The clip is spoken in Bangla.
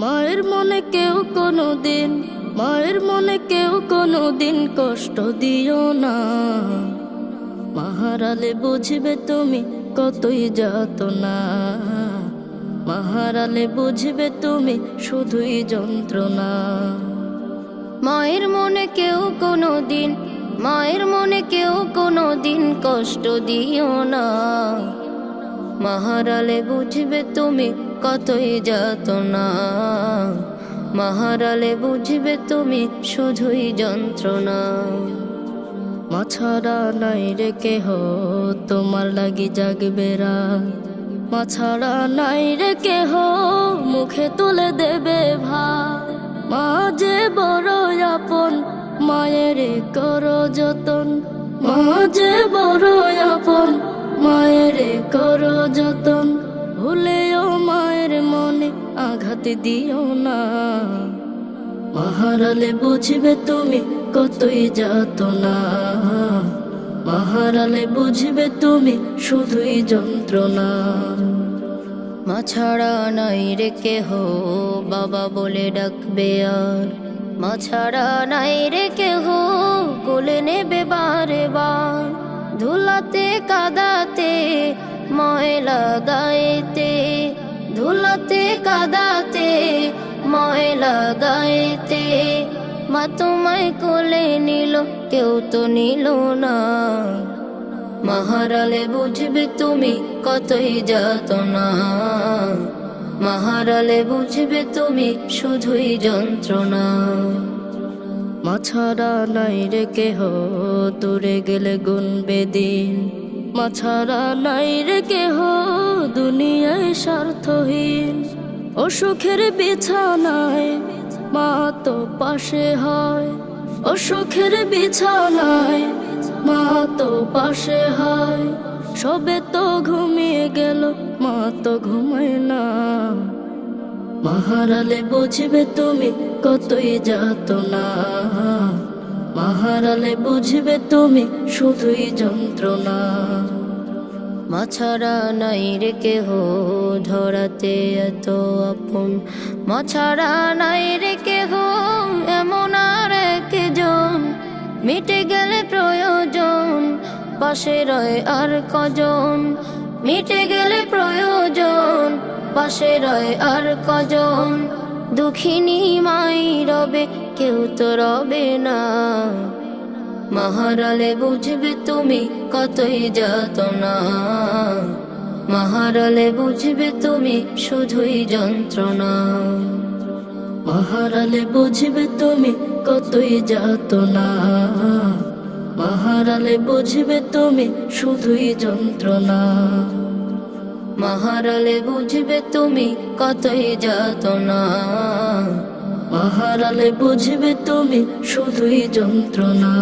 মায়ের মনে কেউ কোনোদিন, মায়ের মনে কেউ কোনোদিন কষ্ট দিও না। মা হারালে বুঝবে তুমি কতই যাতনা, মা হারালে বুঝবে তুমি শুধুই যন্ত্রণা। মায়ের মনে কেউ কোনোদিন, মায়ের মনে কেউ কোনোদিন কষ্ট দিও না। মা হারালে বুঝবে তুমি কতই যাতনা, মা হারালে বুঝবে তুমি শুধুই যন্ত্রণা। মা ছাড়া নাই রে কেহ তোমার লাগি জাগবে রাত, মা ছাড়া নাই রে কেহ মুখে তুলে দেবে ভাত। মা যে বড় আপন মায়ের করো যতন, মা যে বড় আপন মায়ের করো যতন। ভুলেও মায়ের মনে আঘাত দিও না, মা হারালে বুঝবে তুমি কতই যাতনা, মা হারালে বুঝবে তুমি শুধুই যন্ত্রণা। মা ছাড়া নাই রে কেহ বাবা বলে ডাকবে আর, মা ছাড়া নাই রে কেহ কোলে নেবে বারে বার। ধুলাতে কাদাতে ময়লা গায়েতে, ধুলাতে কাদাতে ময়লা গায়েতে। মা তোমায় কোলে নিল কেউ তো নিল না, মা হারালে বুঝবে তুমি কতই যাতনা, মা হারালে বুঝবে তুমি শুধুই যন্ত্রণা। মা ছাড়া নাই রে কেহ দূরে গেলে গুনবে দিন, মা ছাড়া নাই রে কেহ দুনিয়ায় স্বার্থহীন। অসুখের বিছানায় মা তো পাশে হয়, অসুখের বিছানায় মা তো পাশে হয়। সবে তো ঘুমিয়ে গেল মা তো ঘুমায় না, মা হারালে বুঝবে তুমি কতই যাতনা, মা হারালে বুঝবে তুমি শুধুই যন্ত্রণা। মা ছাড়া নাই রে কেহ ধরাতে এত আপন, মা ছাড়া নাই রে কেহ এমন আর একজন। মিটে গেলে প্রয়োজন পাশে রয় আর কজন, মিটে গেলে প্রয়োজন পাশে রয় আর কজন। দুঃখিনী মাই রবে কেউ তো রবে না, মা হারালে বুঝবে তুমি কতই যাতনা, মা হারালে বুঝবে তুমি শুধুই যন্ত্রণা। মা হারালে বুঝবে তুমি কতই যাতনা, মা হারালে বুঝবে তুমি শুধুই যন্ত্রণা। মা হারালে বুঝবে তুমি কতই যাতনা, মা হারালে বুঝবে তুমি শুধুই যন্ত্রণা।